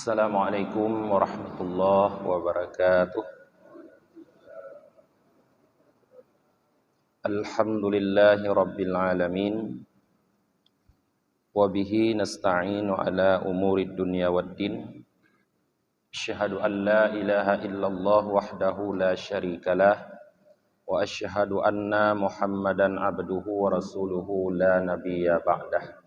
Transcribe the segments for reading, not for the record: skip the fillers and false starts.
Assalamualaikum warahmatullahi wabarakatuh. Alhamdulillahi rabbil alamin. Wabihi nasta'inu ala umurid dunya waddin. Asyhadu an la ilaha illallah wahdahu la syarikalah. Wa asyhadu anna Muhammadan abduhu wa rasuluhu la nabiyya ba'dah.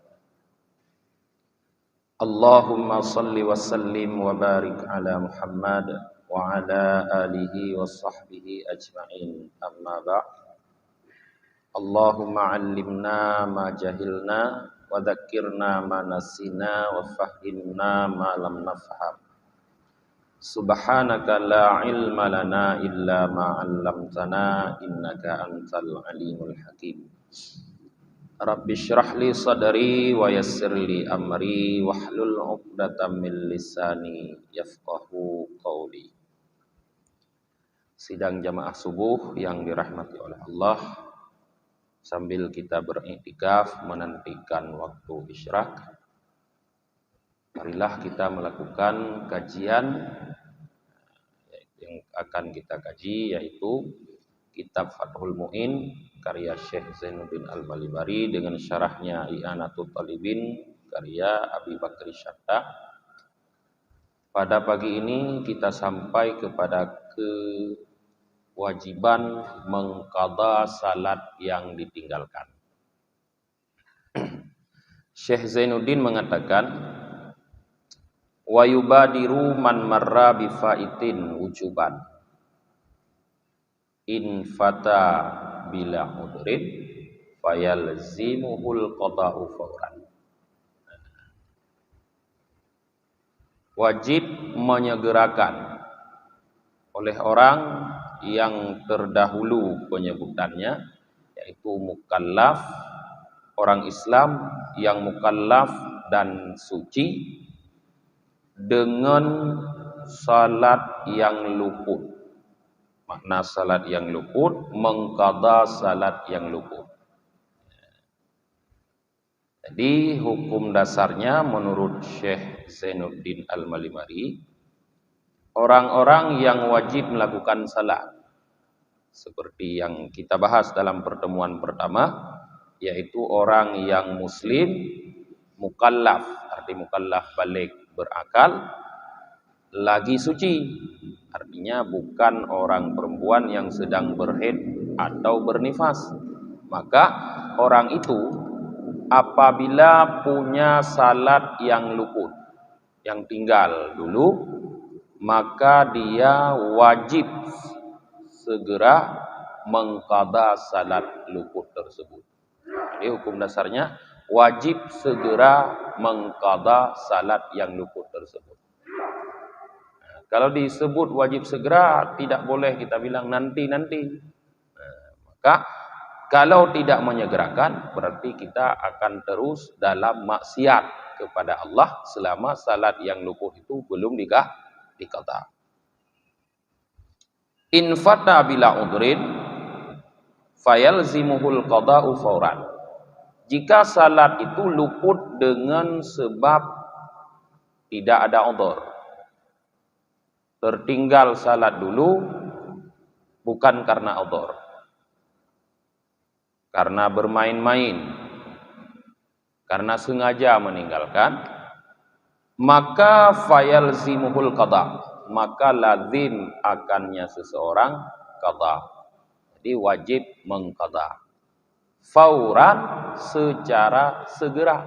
Allahumma salli wa sallim wa barik ala Muhammad wa ala alihi wa sahbihi ajma'in, amma ba'd. Allahumma 'allimna ma jahilna wa dhakkirna ma nasina wa fahhimna ma lam nafham. Subhanaka la ilma lana illa ma 'allamtana innaka antal alimul hakim. Rabbi syrah li sadri wa yassir li amri wahlul 'uqdatam min lisani yafqahu qawli. Sidang jamaah subuh yang dirahmati oleh Allah, sambil kita beriktikaf menantikan waktu isyraq, marilah kita melakukan kajian yang akan kita kaji, yaitu kitab Fathul Mu'in karya Syekh Zainuddin Al-Malibari dengan syarahnya I'anatul Talibin karya Abi Bakri Syatta. Pada pagi ini kita sampai kepada kewajiban mengqadha salat yang ditinggalkan. Syekh Zainuddin mengatakan, wa yubadiru man marra bi faitin wujuban in fata bila udrin fayalzimuhul qada'u fawran. Wajib menyegerakan oleh orang yang terdahulu penyebutannya, yaitu mukallaf, orang Islam yang mukallaf dan suci, dengan salat yang luput. Makna salat yang luput, mengqadha salat yang luput. Jadi hukum dasarnya menurut Syekh Zainuddin Al-Malibari, orang-orang yang wajib melakukan salat seperti yang kita bahas dalam pertemuan pertama, yaitu orang yang muslim, mukallaf, arti mukallaf balik berakal, lagi suci, artinya bukan orang perempuan yang sedang berhaid atau bernifas. Maka orang itu apabila punya salat yang luput, yang tinggal dulu, maka dia wajib segera mengqadha salat luput tersebut. Jadi hukum dasarnya wajib segera mengqadha salat yang luput tersebut. Kalau disebut wajib segera, tidak boleh kita bilang nanti-nanti. Maka kalau tidak menyegerakan, berarti kita akan terus dalam maksiat kepada Allah selama salat yang luput itu belum diqadha. In fata bila udrin fayalzimuhul qada'u fawran. Jika salat itu luput dengan sebab tidak ada udhur, tertinggal salat dulu bukan karena udhur, karena bermain-main, karena sengaja meninggalkan, maka fayalzimuhul qadha, maka lazim akannya seseorang qadha. Jadi wajib mengqadha fauran, secara segera.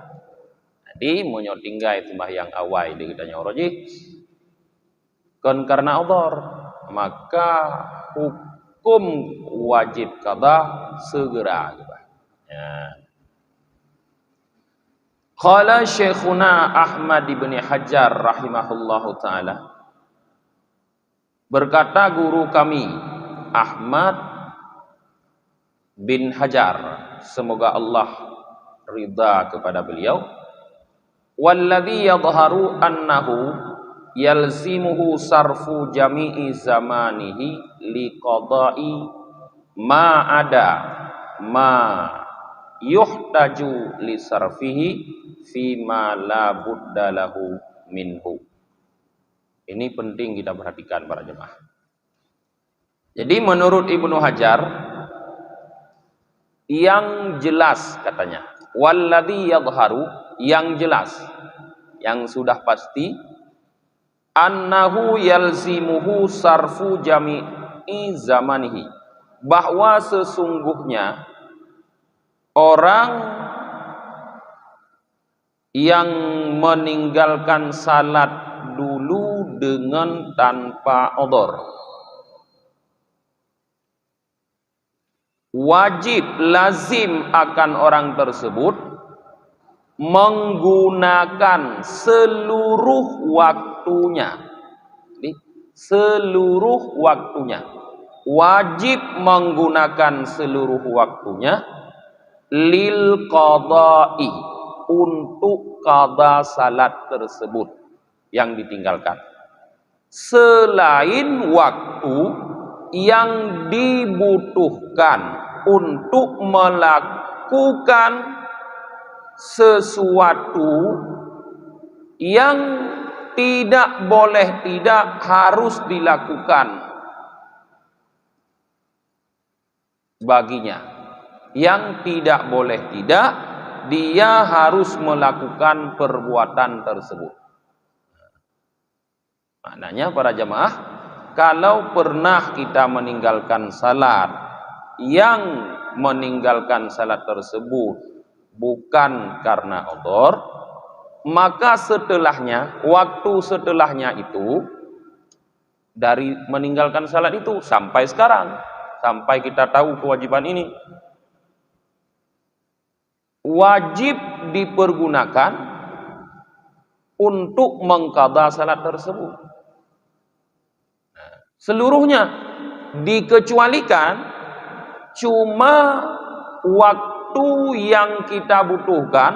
Jadi menyotinggai sembahyang awal di kitanya rojih kan karena udhur, maka hukum wajib qadha segera. Ya. Qala Syekhuna Ahmad ibn Hajar rahimahullahu ta'ala, berkata guru kami Ahmad bin Hajar, semoga Allah ridha kepada beliau, walladzi yadhharu annahu yalzimuhu sarfu jami'i zamanihi liqada'i ma ada ma yuhtaju li sarfihi fi ma la budda lahu minhu. Ini penting kita perhatikan para jemaah. Jadi menurut Ibnu Hajar, yang jelas katanya, walladzi yadhharu, yang jelas, yang sudah pasti, annahu yalzimuhu sarfu jami'i zamanihi, bahwa sesungguhnya orang yang meninggalkan salat dulu dengan tanpa udhur, wajib lazim akan orang tersebut menggunakan seluruh waktunya. Jadi, seluruh waktunya wajib menggunakan seluruh waktunya lil qada'i, untuk qada salat tersebut yang ditinggalkan, selain waktu yang dibutuhkan untuk melakukan sesuatu yang tidak boleh tidak harus dilakukan baginya, yang tidak boleh tidak dia harus melakukan perbuatan tersebut. Maknanya para jemaah, kalau pernah kita meninggalkan salat, yang meninggalkan salat tersebut bukan karena udhur, maka setelahnya, waktu setelahnya itu, dari meninggalkan salat itu sampai sekarang, sampai kita tahu kewajiban ini, wajib dipergunakan untuk mengqadha salat tersebut. Seluruhnya, dikecualikan cuma waktu yang kita butuhkan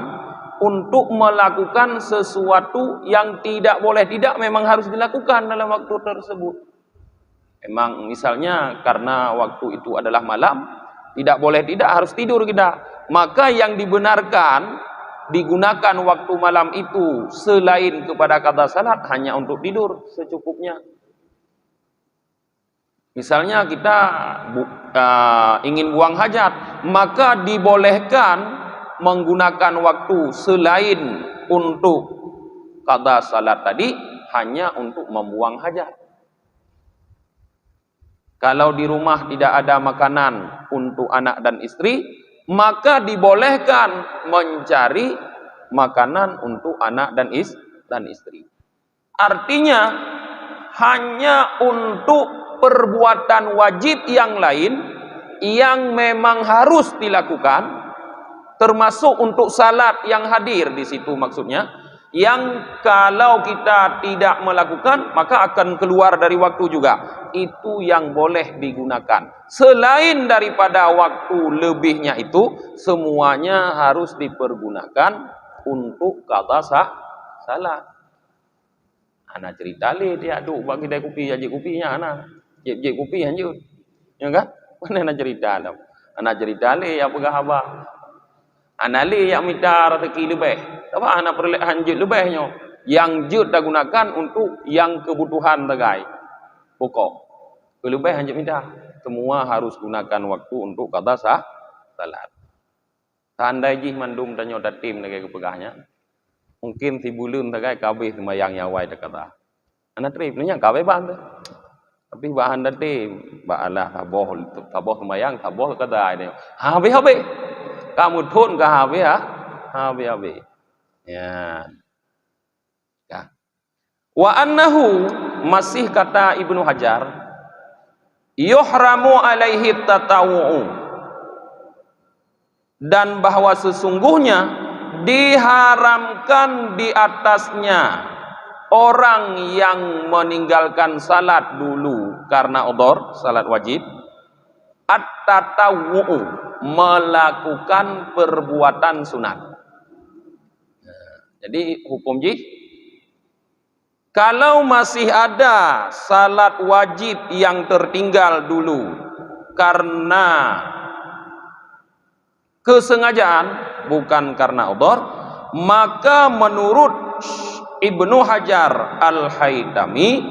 untuk melakukan sesuatu yang tidak boleh tidak memang harus dilakukan dalam waktu tersebut. Memang misalnya karena waktu itu adalah malam, tidak boleh tidak harus tidur kita, maka yang dibenarkan digunakan waktu malam itu selain kepada qadha salat hanya untuk tidur secukupnya. Misalnya kita ingin buang hajat, maka dibolehkan menggunakan waktu selain untuk qadha salat tadi hanya untuk membuang hajat. Kalau di rumah tidak ada makanan untuk anak dan istri, maka dibolehkan mencari makanan untuk anak dan istri. Artinya hanya untuk perbuatan wajib yang lain yang memang harus dilakukan, termasuk untuk salat yang hadir di situ maksudnya, yang kalau kita tidak melakukan maka akan keluar dari waktu juga, itu yang boleh digunakan. Selain daripada waktu lebihnya itu, semuanya harus dipergunakan untuk qadha salat. Anak cerita le dia duk bagi kedai kopi, jadi kopinya anak jep kopi anjut, ya kan? Mana nak cerita dah? Anak cerita le yang pegah anak le yang minta rezeki lebih, apa anak perlu anjut lebihnya, yang jut dah gunakan untuk yang kebutuhan tegai pokok, lebih anjut minta, semua harus gunakan waktu untuk qadha salat. Tandai jih mandum tanyo datim tegai kepegahnya, mungkin si bulun tegai kabeh sembayang nyawai dekata, anak trip ni yang kabeh bang tu. Tapi bahan tadi, bahalah taboh sembayang, taboh kedai ni. Habis. Kamu thun ke habis ha? Habis. Ya. Wa annahu, masih kata Ibnu Hajar, yuhramu alaihi tatawu'u, dan bahwa sesungguhnya diharamkan di atasnya orang yang meninggalkan salat dulu karena udhur, salat wajib, at-tatawu'u, melakukan perbuatan sunat. Jadi hukum jih, kalau masih ada salat wajib yang tertinggal dulu karena kesengajaan, bukan karena udhur, maka menurut Ibnu Hajar Al-Haytami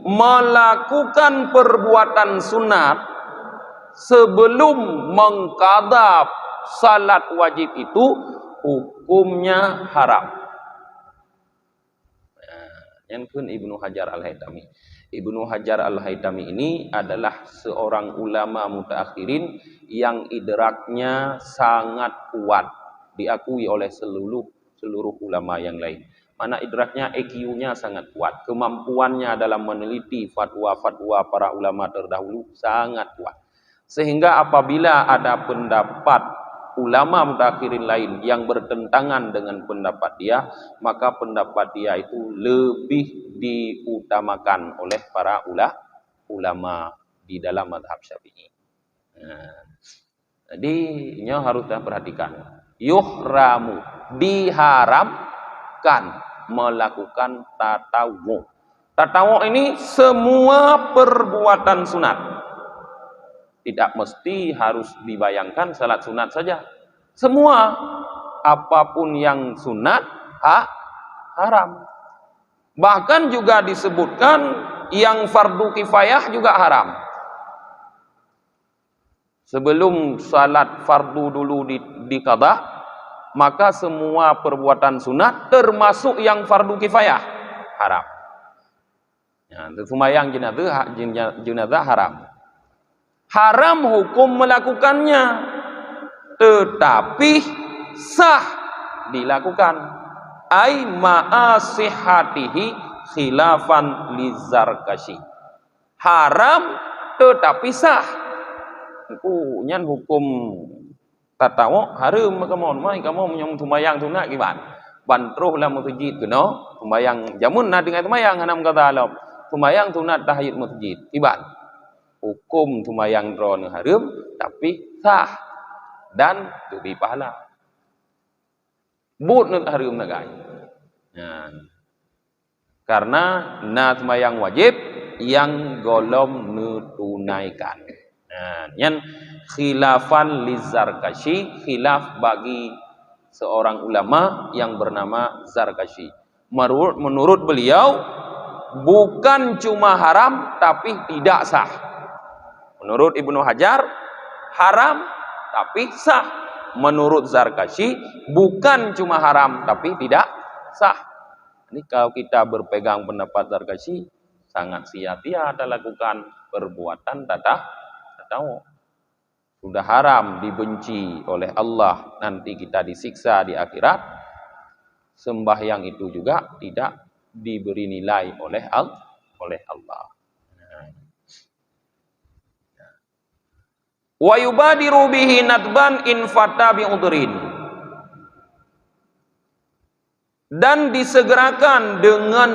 melakukan perbuatan sunat sebelum mengqadha salat wajib itu hukumnya haram. Yang kun Ibnu Hajar Al-Haytami. Ibnu Hajar Al-Haytami ini adalah seorang ulama mutaakhirin yang idraknya sangat kuat, diakui oleh seluruh ulama yang lain. Mana idraknya, EQ-nya sangat kuat, kemampuannya dalam meneliti fatwa-fatwa para ulama terdahulu sangat kuat. Sehingga apabila ada pendapat ulama mutakhirin lain yang bertentangan dengan pendapat dia, maka pendapat dia itu lebih diutamakan oleh para ulama di dalam mazhab Syafi'i. Jadi nyo harus perhatikan. Yuhramu, diharamkan melakukan tatawu. Tatawu ini semua perbuatan sunat. Tidak mesti harus dibayangkan salat sunat saja. Semua apapun yang sunat haram. Bahkan juga disebutkan yang fardu kifayah juga haram. Sebelum salat fardu dulu diqadha, maka semua perbuatan sunat termasuk yang fardu kifayah haram. Ya, sembahyang jenazah haram. Haram hukum melakukannya, tetapi sah dilakukan. Ai ma'asihatihi khilafan lizarkashi. Haram tetapi sah. Itu nyan hukum tatawu haram kamu mai kamu menyong tumayang sunat kiban. Bantruh lah masjid kena tumayang jamun na dengan tumayang hanam kata alam. Tumayang sunat tahiyat masjid kiban. Hukum tumayang drone haram tapi sah dan lebih pahala. But nak haram nagai. Karena na tumayang wajib yang golom tunaikan. Yang khilafan lizarkashi, khilaf bagi seorang ulama yang bernama Zarkashi. Menurut beliau bukan cuma haram tapi tidak sah. Menurut Ibnu Hajar haram tapi sah. Menurut Zarkashi bukan cuma haram tapi tidak sah. Ini kalau kita berpegang pendapat Zarkashi, sangat sia-sia kita lakukan perbuatan tatawu. Sudah haram, dibenci oleh Allah, nanti kita disiksa di akhirat. Sembahyang itu juga tidak diberi nilai oleh Allah. Wa yubadiru bihi nadban in fata bi udhrin. Dan disegerakan dengan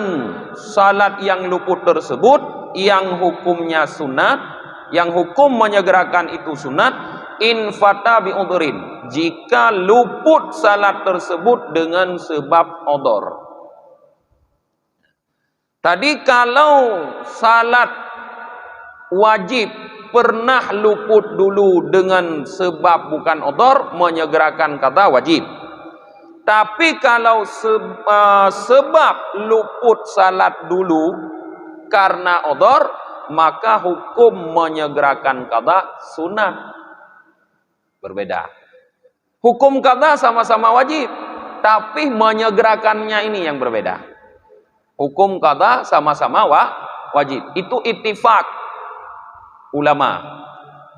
salat yang luput tersebut, yang hukumnya sunat, yang hukum menyegerakan itu sunat, in fata bi udhrin, jika luput salat tersebut dengan sebab udhur. Tadi kalau salat wajib pernah luput dulu dengan sebab bukan udhur, menyegerakan kata wajib. Tapi kalau sebab luput salat dulu karena udhur, maka hukum menyegerakan qadha sunat. Berbeda. Hukum qadha sama-sama wajib, tapi menyegerakannya ini yang berbeda. Hukum qadha sama-sama wajib. Itu ittifaq ulama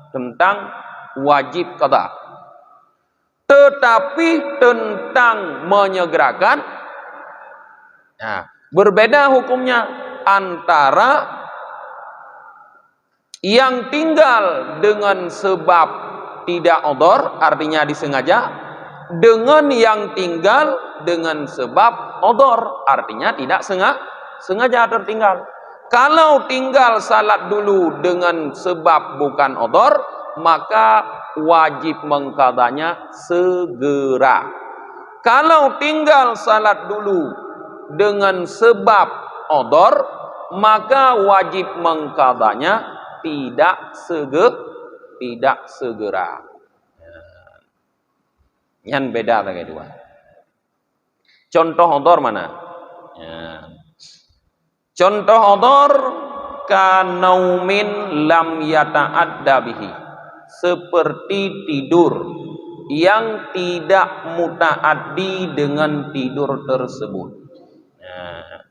tentang wajib qadha. Tetapi tentang menyegerakan, nah, berbeda hukumnya antara yang tinggal dengan sebab tidak udhur, artinya disengaja, dengan yang tinggal dengan sebab udhur, artinya tidak sengaja tertinggal. Kalau tinggal salat dulu dengan sebab bukan udhur, maka wajib mengqadhanya segera. Kalau tinggal salat dulu dengan sebab udhur, maka wajib mengqadhanya tidak segera. Yang beda lagi dua. Contoh udhur mana? Ya. Contoh odor kanaumin lam yata'adda bihi, seperti tidur yang tidak mutaaddi dengan tidur tersebut. Nah,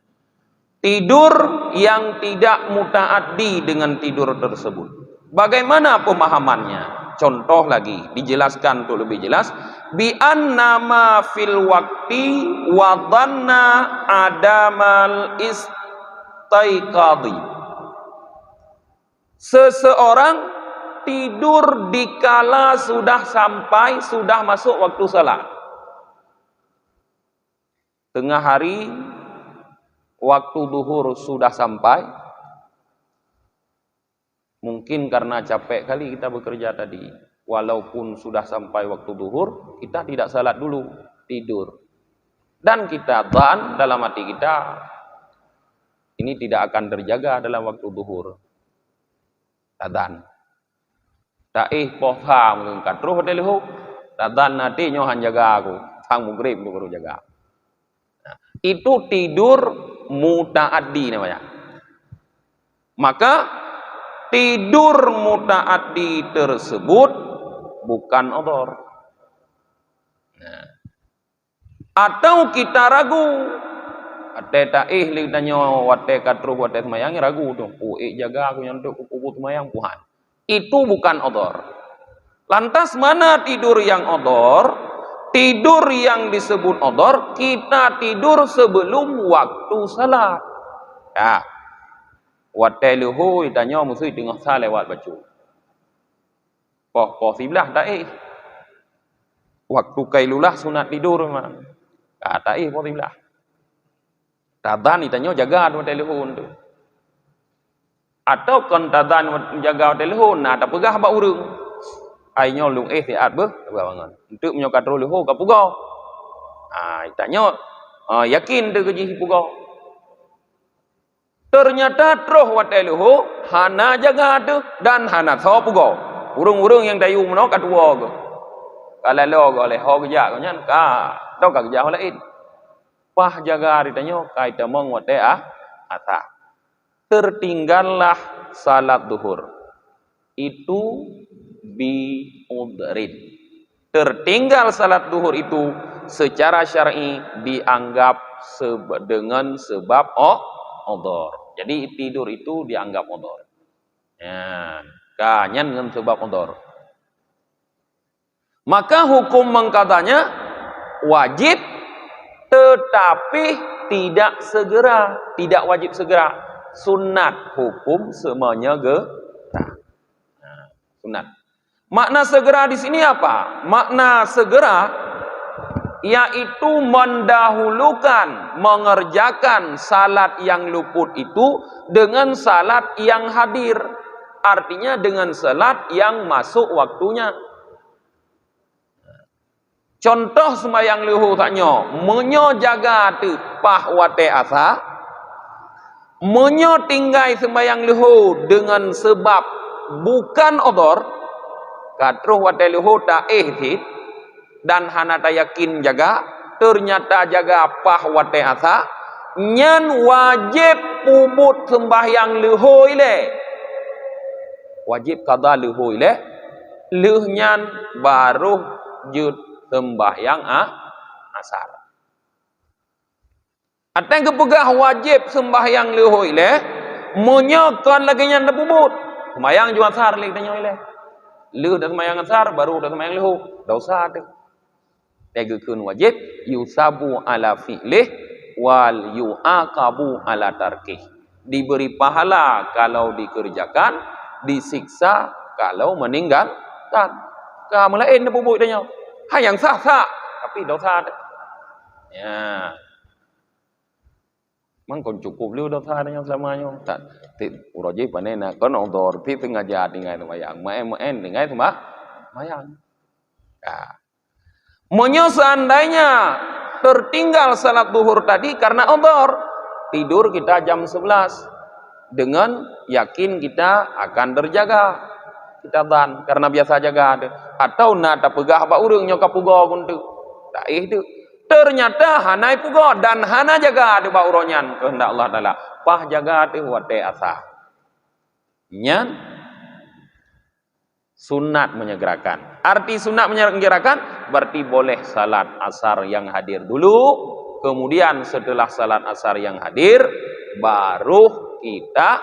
tidur yang tidak mutaaddi dengan tidur tersebut. Bagaimana pemahamannya? Contoh lagi, dijelaskan untuk lebih jelas. Bi anna ma fil waqti wa dhanna adamal istaiqadhi. Seseorang tidur dikala sudah masuk waktu salat. Tengah hari waktu duhur sudah sampai. Mungkin karena capek kali kita bekerja tadi. Walaupun sudah sampai waktu duhur, kita tidak salat dulu, tidur. Dan kita dzan dalam hati kita, ini tidak akan terjaga dalam waktu duhur. Tadzan. Taih poham ngengkat terus delu. Tadzan nanti nyohan jaga aku. Sang maghrib lu baru jaga. Nah, itu tidur mutaaddi namanya. Maka tidur mutaaddi tersebut bukan odor. Nah. Atau kita ragu, ate taih li tanyo wate katru wate semayang ragu tu, jaga aku nyantuk kuku semayang Tuhan. Itu bukan odor. Lantas mana tidur yang odor? Tidur yang disebut odor, kita tidur sebelum waktu salat. Ya. Wate luhu tanyo musuh tengah salat lewat baju. Poh siblah taih. Waktu kailulah sunat tidur memang. Taih poh siblah. Tadzan ditanya jaga telefon tu. Atau kon tadzan jaga telefon, nah tak pegah ba urang. Ainyo lung siat beh, bangun. Untuk menyokat luhu ka pugo. Tanya yakin de gaji pugo. Ternyata troh wat luhu hana jaga tu dan hana tho pugo. Urang-urang yang dayu meno ka tuo go. Kalau lo oleh ho kerja kau nyan ka, tau ka kerja lain. Pah jaga ditanya kaita mong wate ata. Tertinggallah salat duhur. Itu bi udrin. Tertinggal salat duhur itu secara syar'i dianggap dengan sebab odor. Jadi tidur itu dianggap odor. Ya, kanyan dengan sebab odor. Maka hukum mengkatanya wajib, tetapi tidak segera, tidak wajib segera. Sunat hukum semuanya sunat. Makna segera di sini apa? Makna segera yaitu mendahulukan, mengerjakan salat yang luput itu dengan salat yang hadir. Artinya dengan salat yang masuk waktunya. Contoh sembahyang luhur tanya, menyo jaga tu pah wate asa, menyo tinggai sembahyang luhur dengan sebab bukan odor, katruh wate luhur tak ihti dan hana yakin jaga, ternyata jaga pah wate asa, nyan wajib pubut sembahyang luhur ile, wajib qada luhur ile, luh nyan baru jud sembahyang asar. Atang kepegah wajib sembahyang luhur ile, menyokan lagi yang bubut. Sembahyang juga asar lagi tanya ile. Luh dah sembahyang asar baru dah sembahyang luhur. Dosa tu. Tegakun wajib yusabu ala fi'lih wal yu'aqabu ala tarkih. Diberi pahala kalau dikerjakan, disiksa kalau meninggalkan. Kamu lain dah bubut tanya. Hai yang sah tapi dosa ya mang kon cukup lu dosa yang selamanya tak uroji panena kon odor ti tengah jadi ngai sembahyang maen ngai sembahyang ya monyo seandainya tertinggal salat duhur tadi karena odor tidur kita jam 11 dengan yakin kita akan terjaga kita dan karena biasa jaga ada atau nada pegah apa urang nyoka pugo kuntu tak itu Ternyata hanai pugo dan hana jaga di bauronyan kehendak Allah Taala. Pah jaga ti wate asa. Nyan sunat menyegerakan. Arti sunat menyegerakan berarti boleh salat asar yang hadir dulu, kemudian setelah salat asar yang hadir baru kita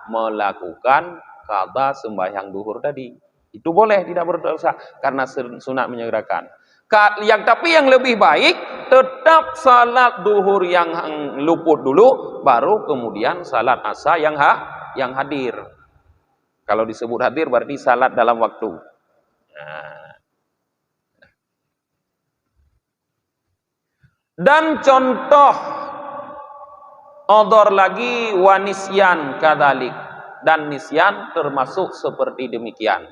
melakukan qada sembahyang duhur tadi. Itu boleh, tidak berdosa karena sunat menyegerakan. Tapi yang lebih baik tetap salat duhur yang luput dulu, baru kemudian salat asar yang hadir. Kalau disebut hadir berarti salat dalam waktu. Nah. Dan contoh odor lagi wanisyan kadalik, dan nisyan termasuk seperti demikian.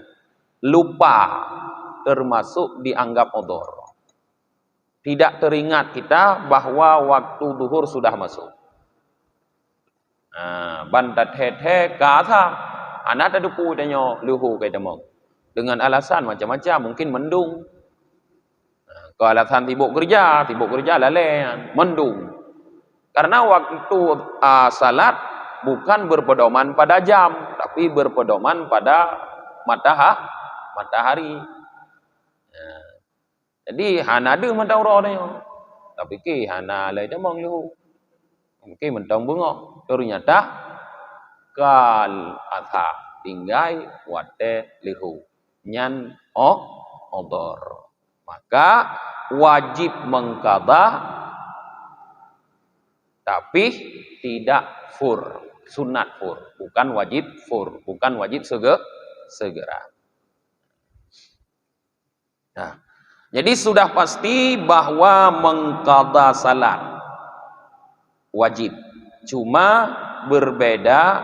Lupa termasuk dianggap odor. Tidak teringat kita bahwa waktu duhur sudah masuk. Bantat he kata anak ada pu danyo luhu kai demong. Dengan alasan macam-macam, mungkin mendung. Kalau alasan tibuk kerja lalai mendung. Karena waktu salat bukan berpedoman pada jam, tapi berpedoman pada matahari. Jadi hana ada matahari dia. Tapi ke hana lai demong luhu. Mungkin mentang bengok. Ternyata kal atha tinggai wate lihu nyan odor. Maka wajib mengqadha tapi tidak fur, sunat fur, bukan wajib fur, bukan wajib segera. Nah, jadi sudah pasti bahwa mengqadha salat wajib. Cuma berbeda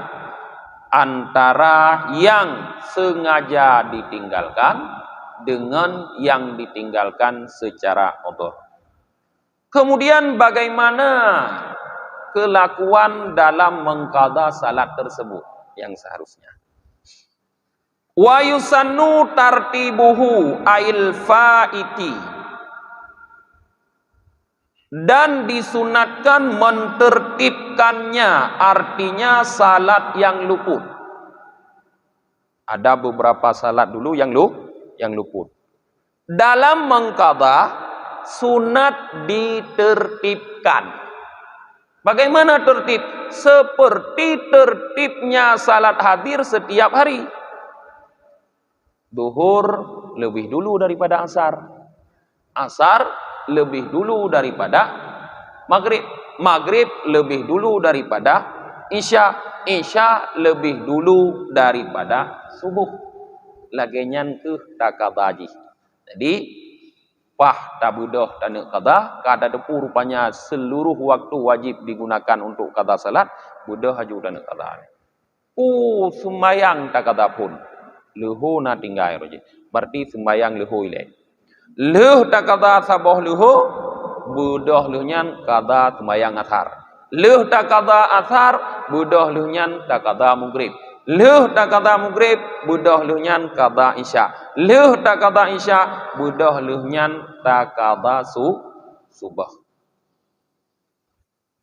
antara yang sengaja ditinggalkan dengan yang ditinggalkan secara odor. Kemudian bagaimana kelakuan dalam mengqadha salat tersebut yang seharusnya? Wa yusannu tartibuhu ail faiti, dan disunatkan mentertibkannya, artinya salat yang luput. Ada beberapa salat dulu yang luput. Dalam mengqadha sunat ditertibkan. Bagaimana tertib? Seperti tertibnya salat hadir setiap hari. Duhur lebih dulu daripada asar. Asar lebih dulu daripada maghrib. Maghrib lebih dulu daripada isya. Isya lebih dulu daripada subuh. Lagenyan ke takabaji. Jadi pah tabudah tanuk qadha kada depu rupanya seluruh waktu wajib digunakan untuk qadha salat budah haju tanuk qadha. Sembayang takada pun luhu na tinggai roji. Berarti sembayang luhu ile. Luh takada saboh luhu budah luhnyan qadha sembayang asar. Luh takada asar budah luhnyan takada maghrib. Luh takada maghrib budah luhnyan qadha isya. Luh takada isya budah luhnyan takada subuh.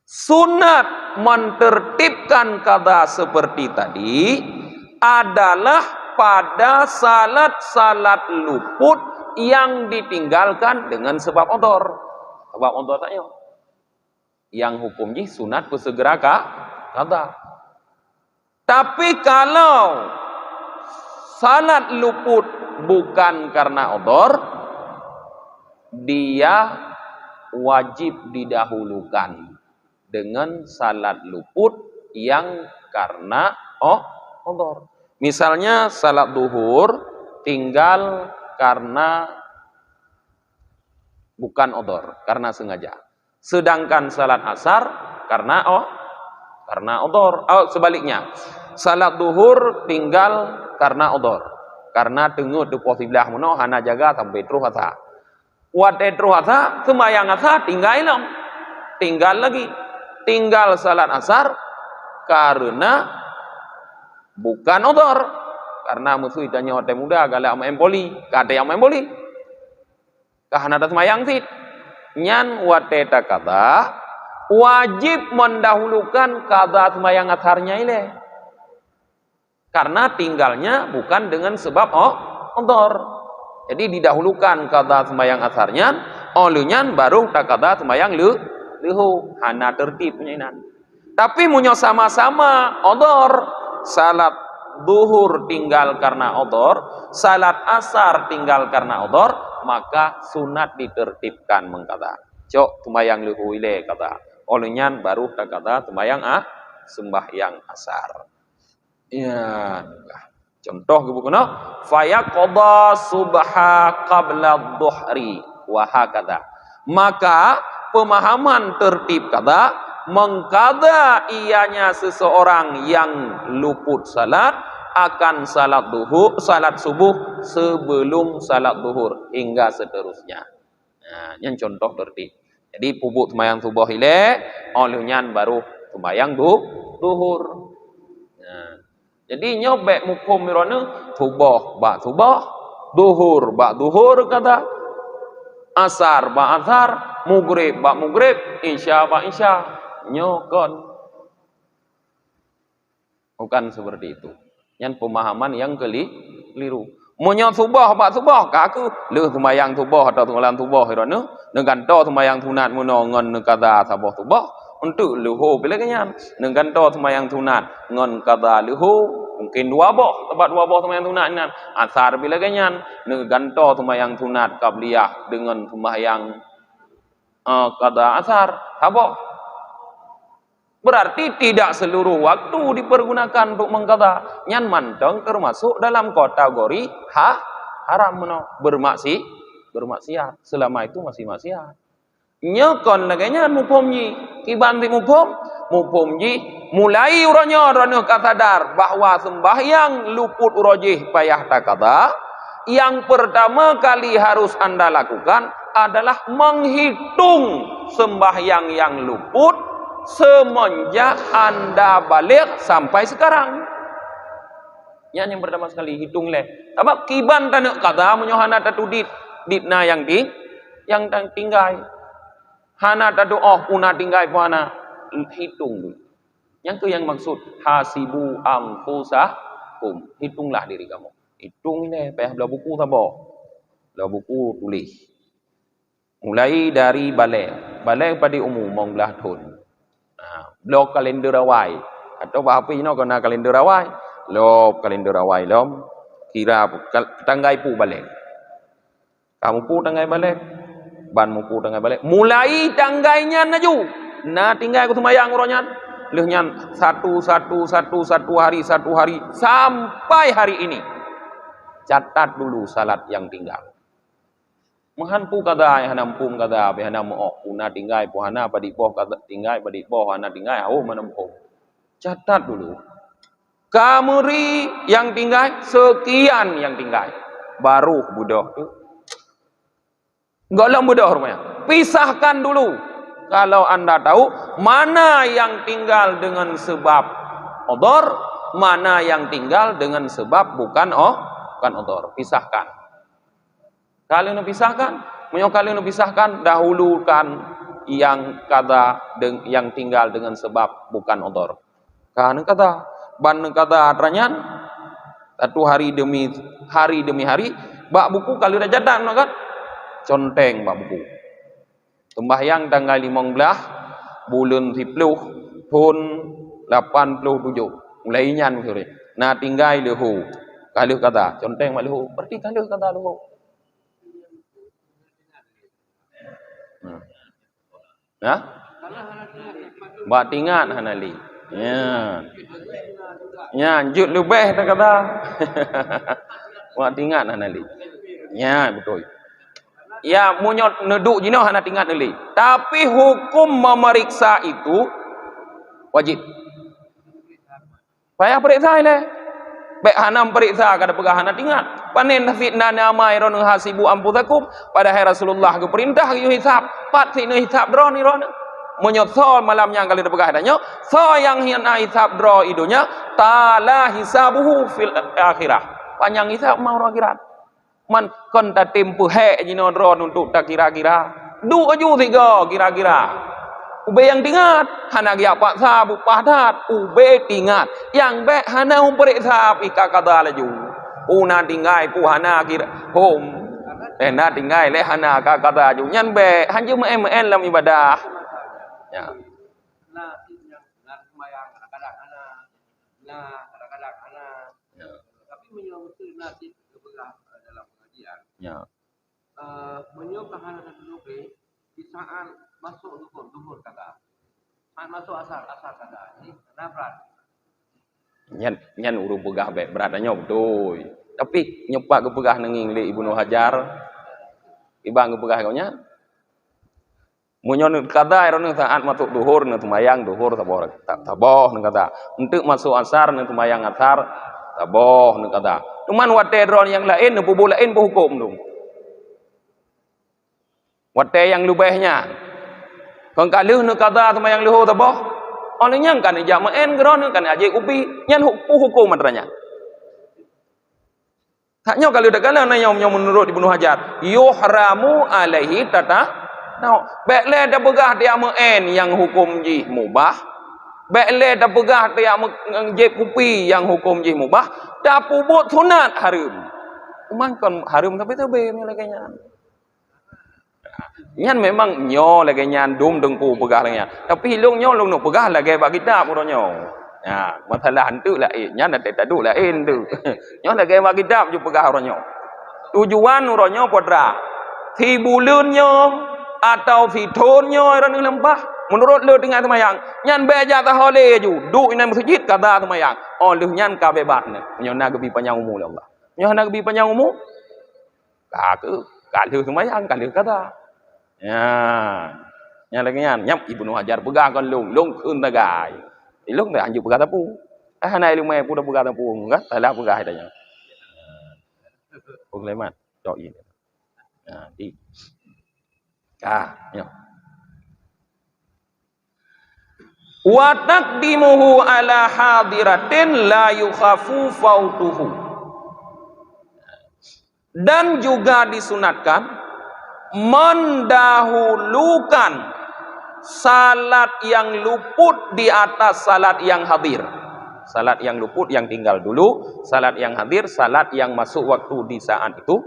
Sunat mentertibkan qadha seperti tadi adalah pada salat-salat luput yang ditinggalkan dengan sebab odor. Sebab odor tanya. Yang hukumnya sunat bersegera qadha. Tapi kalau salat luput bukan karena odor, dia wajib didahulukan dengan salat luput yang karena odor. Misalnya salat duhur tinggal karena bukan odor, karena sengaja. Sedangkan salat asar karena odor. Sebaliknya, salat duhur tinggal karena odor. Karena tengut depo sebelah mono hana jaga sampai terus asa. Wate terus asa, sembayang asa tinggal ilang. Tinggal lagi. Tinggal salat asar karena bukan odor. Karena musuh itanya wate muda galak main poli, kate yang main poli. Kahana ada sembayang sit. Nyan wateta kada wajib mendahulukan kada sembahyang asarnya ile. Karena tinggalnya bukan dengan sebab odor. Jadi didahulukan kada sembahyang asarnya, olehnya baru kada sembahyang lehu. Hana tertib punya. Tapi munyo sama-sama odor, salat duhur tinggal karena odor, salat asar tinggal karena odor, maka sunat ditertibkan mengkata. Cok sembahyang lehu ile kata. Olehnya baru kata sembahyang asar. Ya, contoh ke buku no, fayaqadha subha qabla dhuhri wa hakadha. Maka pemahaman tertib kata mengkada ianya seseorang yang luput salat akan salat subuh sebelum salat duhur hingga seterusnya. Nah, yang contoh tertib. Jadi pubuk sembahyang subuh ile, olehnya baru sembahyang duhur. Nah, jadi nyobek mukum mirone subuh ba subuh, duhur ba duhur kata, asar ba asar, maghrib ba maghrib, isya ba isya, nyokon. Bukan seperti itu. Yang pemahaman yang keliru. Munyo subuh ba subuh kaku leuh sembahyang subuh atau tunggalan subuh irone, neganto sembahyang sunat muno ngon kada sabuh subuh untuk luhu bila kenyan neganto sembahyang sunat ngon kada luhu mungkin dua boh tempat dua boh sembahyang sunat nan asar bila kenyan neganto sembahyang sunat qabliyah dengan sembahyang kada asar sabuh. Berarti tidak seluruh waktu dipergunakan untuk mengkata. Nyan manteng termasuk dalam kategori haram bermaksiat. Selama itu masih maksiat. Nyekon laganya mupomji. Kibanti mupomji. Mulai uranya kasadar bahwa sembahyang luput urojih payah takada. Yang pertama kali harus Anda lakukan adalah menghitung sembahyang yang luput semenjak Anda balik sampai sekarang. Yang pertama sekali hitung leh. Apa kiban tanek kata menyohana tatu ditna yang tinggai. Hana tatu una tinggai puana hitung dulu. Yang tu yang maksud hasibu anfusakum. Hitunglah diri kamu. Hitung leh payah belah buku tabo. Belah buku tulis. Mulai dari balai pada umum belah tahun. Blok kalender awai atau apa ino kena kalender awai lop kalender awai lom kira tanggai pu balik kamu pu tanggai balik ban mu pu tanggai balik mulai tanggainya naju na tinggal ku sembahyang uronyan lehnya satu hari sampai hari ini catat dulu salat yang tinggal menghanpu kada hanampum kada behanam una tinggai pohana padi poh kada tinggai padi poh hana tinggai manampum catat dulu kamuri yang tinggai sekian yang tinggai baru budoh tu golong budoh rumahnya pisahkan dulu kalau Anda tahu mana yang tinggal dengan sebab odor mana yang tinggal dengan sebab bukan odor pisahkan. Kalian pisahkan, dahulukan yang yang tinggal dengan sebab bukan odor. Karena kata ban kata ranyan satu hari demi hari, bak buku kalau dah jadak kan conteng bak buku. Sembahyang tanggal 15 bulan 10 tahun 87. Mulai nyan sore. Nah tinggal lehu. Kalau kata conteng mak lehu, berarti kalau kata lehu. Ya? Mbak tingat hanali. Ya. Ya, jut lebih tak kata. Mbak tingat hanali. Ya, betul. Ya, munyot neduk jino hana tingat nali. Tapi hukum memeriksa itu wajib. Payah periksa ile. Baik hanam periksa kada pegah hana tingat. Panen fitnah namai ron hasibu ampusakum pada hari Rasulullah ke perintah yu hisab. Pat sini hisab drone ni ron. Menyosol malam yang kali pegah danyo. So yang hina hisab draw idunya tala hisabuhu fil akhirah. Panjang hisab mau akhirat. Man kon ta tempo he jino drone untuk tak kira-kira. Du aju tiga kira-kira. Ube yang tingat, hana gia pak sa bu padat, ube tingat. Yang be hana umpre sa pika kada laju. Una tinggai pu hana kira hom. Na tinggai le hana ka kada ju. Nyan be hanju men lam ibadah. Ya. Nah, yang sembahyang kadang-kadang anak. Ya. Tapi menyebut nasib kebelah dalam pengajian. Ya. Menyebut anak dulu di saat masuk duhur kata. Saat masuk asar kata. Ini berat. Nyan urung pegah be berat nyop doi. Tapi nyopak ke pegah nenging le Ibnu Hajar. Ibang ke pegah kau nya. Munyon kata iron saat masuk duhur nang sembayang duhur taboh nang kata. Untuk masuk asar nang sembayang asar taboh nang kata. Cuman wate ron yang lain nang pubu lain hukum dong. Wate yang lubehnya. Kang kaluh nang kata sembayang luhur taboh. Oleh nyang kan jamaen geron kan aje upi nyan hukum madranya. Haknya kalau dak kana nyom menurut Ibnu Hajar yuhramu alaihi tata. Nah, baiklah dah begah dia men yang hukum jih mubah. Baiklah dah begah dia menjep kupi yang hukum jih mubah. Dah pubut sunat harum. Cuman kon harum tapi tu be lagi nyan. Nyan memang nyo lagi nyan dum dengku begah lagi nyan. Tapi long nyo long nak begah lagi bagi kitab pun nyo. Ya, masalah hantu lah nyan ada tadu lah tu. Nyo lagi bagi kitab ju begah nyo. Tujuan nyo podra. Thi bulun nyo atau fitonnya orang lembah menurut lu dengan semayang nyan beja tak boleh ju duk ina masjid kata semayang oh lu nyan ka bebas ne nyo nak bi panjang umur Allah nyo nak bi panjang umur ka lu semayang ka lu kata ya nyan lagi nyan nyap Ibnu Hajar pegang kon lung keun tagai lung tak anjuk pegang tapu hanai lu mai pu dah pegang tapu enggak salah pegang dah nya Sulaiman cok ini nah di ya. Wa taqdimuhu ala hadiratin la yukhafu fautuhu. Dan juga disunatkan mendahulukan salat yang luput di atas salat yang hadir. Salat yang luput yang tinggal dulu, salat yang hadir, salat yang masuk waktu di saat itu.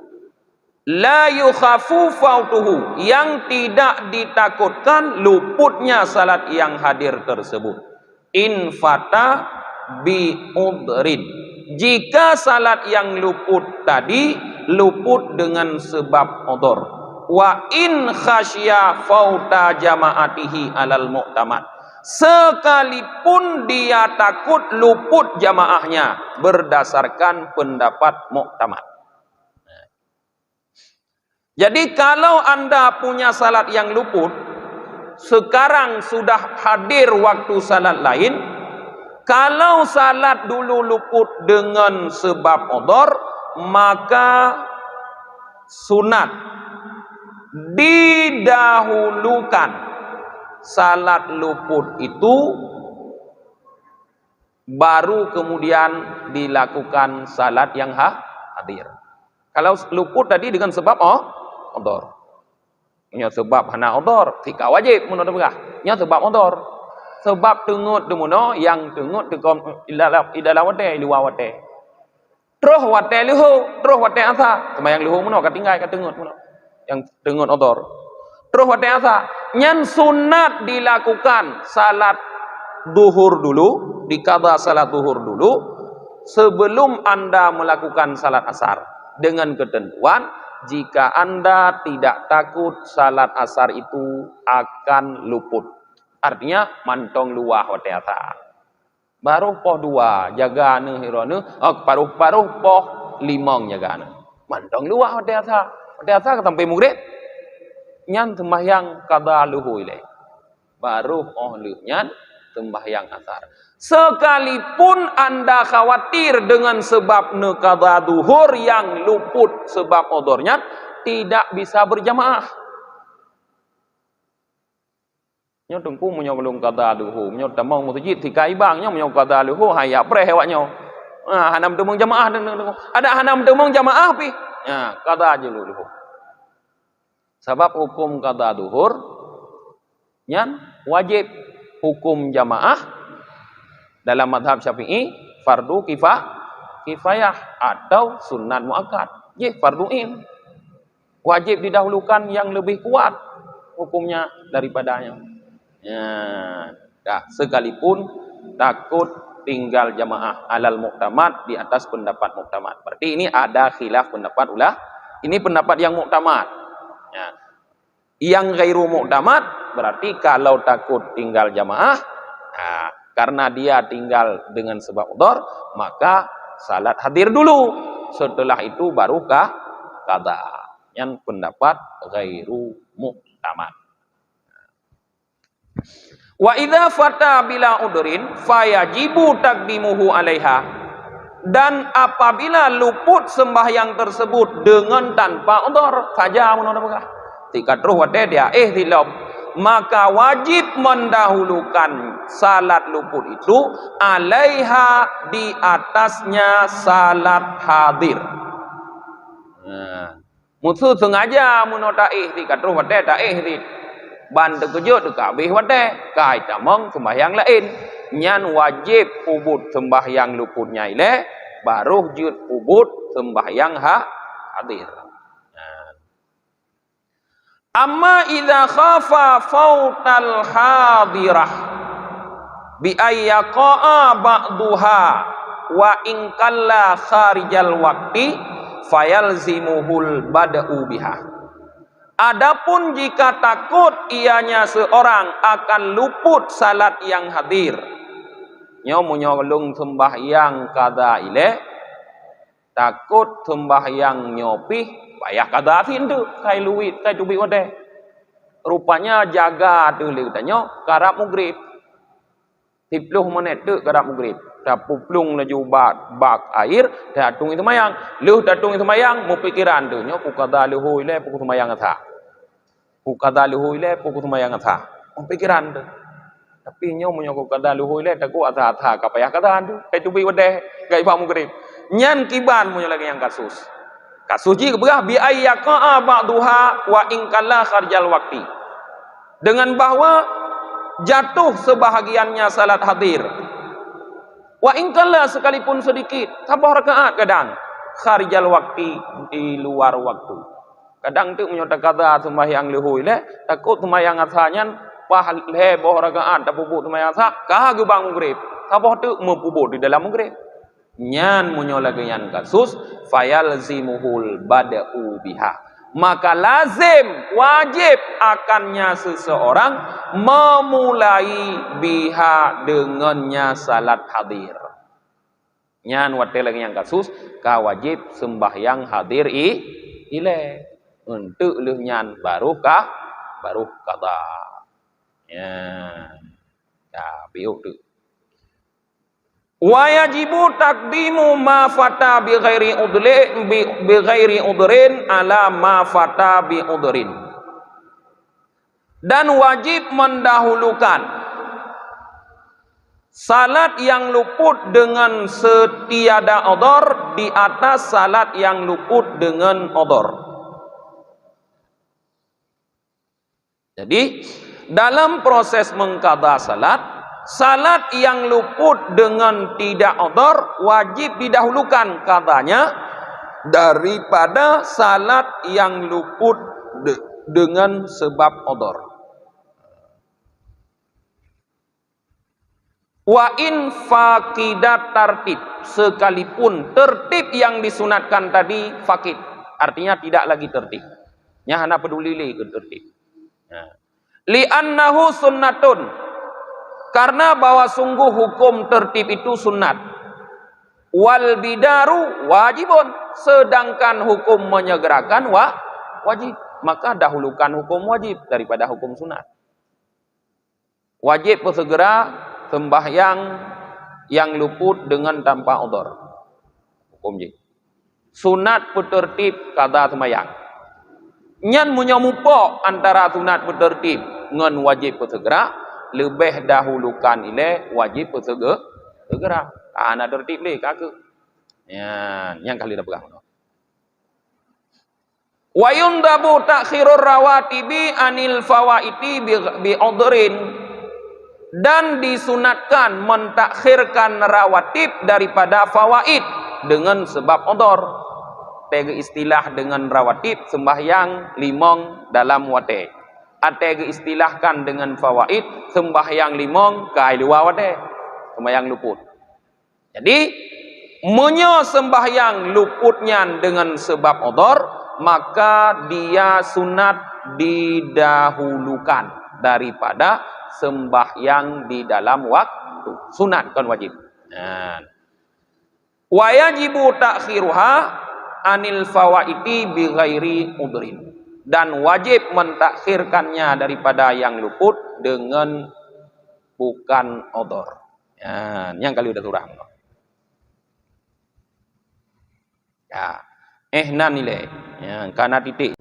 La yukhafu fautuhu, yang tidak ditakutkan luputnya salat yang hadir tersebut. In fata bi udrin, jika salat yang luput tadi luput dengan sebab udhur. Wa in khasya fauta jamaatihi alal mu'tamad, sekalipun dia takut luput jamaahnya berdasarkan pendapat mu'tamad. Jadi kalau anda punya salat yang luput, sekarang sudah hadir waktu salat lain, kalau salat dulu luput dengan sebab udhur, maka sunat didahulukan salat luput itu, baru kemudian dilakukan salat yang hadir. Kalau luput tadi dengan sebab udhur. Nya sebab hana udhur, tika wajib mun begah. Nya sebab udhur. Sebab tengut demono yang tengut tekom idala wate luwa wate. Terus wate luhu, terus wate asa. Sembayang luhu muno katinggai ka tengut muno. Yang tengut udhur. Terus wate asa. Nyan sunat dilakukan salat duhur dulu, dikadha salat duhur dulu sebelum anda melakukan salat asar. Dengan ketentuan jika anda tidak takut salat asar itu akan luput. Artinya mantong luah wate asar. Baru poh dua jaga ne hirone, paruh poh limong jaga ne. Mantong luah wate asar. Wate asar sampai murid nyan sembahyang qada luhu ile. Baru nyan sembahyang asar. Sekalipun anda khawatir dengan sebab qada duhur yang luput sebab udhurnya, tidak bisa berjamaah. Nyo tengku munyo belum qada duhur, nyo tamong masjid tika ibang nyo munyo qada duhur haya preh awaknyo. Hanam temung jamaah ada hanam temung jamaah pi. Qada je duhur. Sebab hukum qada duhur nyan wajib, hukum jamaah dalam mazhab Syafi'i fardu kifayah atau sunat muakkad. Fardu ain. Wajib didahulukan yang lebih kuat hukumnya daripadanya. Sekalipun takut tinggal jamaah alal muktamad, di atas pendapat muktamad. Berarti ini ada khilaf pendapat ulah. Ini pendapat yang muktamad. Yang ghairu muktamad berarti kalau takut tinggal jamaah, karena dia tinggal dengan sebab udhur, maka salat hadir dulu. Setelah itu barukah qada. Yang pendapat ghairu muktamad. Wa idza fata bila udrin fayajibu taqdimuhu alaiha. Dan apabila luput sembahyang tersebut dengan tanpa udhur saja menurut tika terus wate dia ihtilaf, maka wajib mendahulukan salat luput itu alaiha, di atasnya salat hadir. Musuh sengaja menota tika terus wate ta ban dekejut dekat habis wate kai tamong sembahyang lain nyan wajib ubud sembahyang luputnya ile baru jud ubud sembahyang hadir. Amma idza khafa fautal hadirah bi ayyaqa ba'daha wa in kalla kharijal waqti fayalzimuhul bada'u biha. Adapun jika takut ianya seorang akan luput salat yang hadir, nyo menyolong sembahyang qada ile, takut sembahyang nyopih payah qada tindu kai luit kai tubi ode. Rupanya jaga tu le tanyo karap maghrib. 10 menit tu karap maghrib. Dah puplung laju bak air, dah tung itu mayang. Luh dah tung itu mayang, mu pikiran tu nyo ku qada luhui le pukul semayang atha. Ku qada luhui le pukul semayang atha. Mu pikiran tu. Tapi nyo munyo ku qada luhui le tak ku atha ka payah qada tu. Kai tubi ode, kai bak maghrib. Nyan kiban munyo lagi yang kasus. Kasus ji berah bi ayyaqa ba'daha wa in kalla kharjal waqti. Dengan bahwa jatuh sebahagiannya salat hadir. Wa in kalla sekalipun sedikit, sabah rakaat kadang kharijal waqti, di luar waktu. Kadang tu menyota kata sembahyang lehui le, takut sembahyang athanyan pah le boh rakaat tak pupuk sembahyang atha, kah gebang maghrib. Sabah tu mempupuk di dalam maghrib. Nyan munyo lagi yang kasus fayalzimuhul bada'u biha. Maka lazim wajib akannya seseorang memulai biha dengannya salat hadir. Nyan wate lagi yang kasus ka wajib sembahyang hadir ile untuk leuh nyan baru qada. Ya biuk tu. Wa yajibu taqdimu ma fata bi ghairi udrin ala ma fata bi udrin. Dan wajib mendahulukan salat yang luput dengan setiada udhur di atas salat yang luput dengan udhur. Jadi dalam proses mengqada salat yang luput dengan tidak udhur wajib didahulukan qadanya daripada salat yang luput dengan sebab udhur. Wa in faqidat tartib, sekalipun tertib yang disunatkan tadi faqid, artinya tidak lagi tertib. Nya hana peduli le ke tertib. Li annahu sunnatun, karena bahwa sungguh hukum tertib itu sunat. Wal bidaru wajibun, sedangkan hukum menyegerakan wajib. Maka dahulukan hukum wajib daripada hukum sunat. Wajib segera sembahyang yang luput dengan tanpa udhur. Hukum je. Sunat petertib qada sembahyang. Nyan menyamupo antara sunat petertib ngan wajib segera, lebih dahulukan ile wajib segera. Ana tertib le kakek. Ya, yang kali dah pegang. Wa yundabu ta'khirur rawatibi anil fawaiti bi udhrin, dan disunatkan mentakhirkan rawatib daripada fawaid dengan sebab udhur. Tege istilah dengan rawatib sembahyang limong dalam wate. Atege istilahkan dengan fawaid sembahyang limong kai luar wate, sembahyang luput. Jadi menyo sembahyang luputnya dengan sebab udhur, maka dia sunat didahulukan daripada sembahyang di dalam waktu. Sunat kan wajib. Wa yajibu ta'khiruha anil fawaiti bi ghairi udhrin, dan wajib mentakhirkannya daripada yang luput dengan bukan udhur. Yang kali udah turang. Ya, ehna nilai. Karena titik.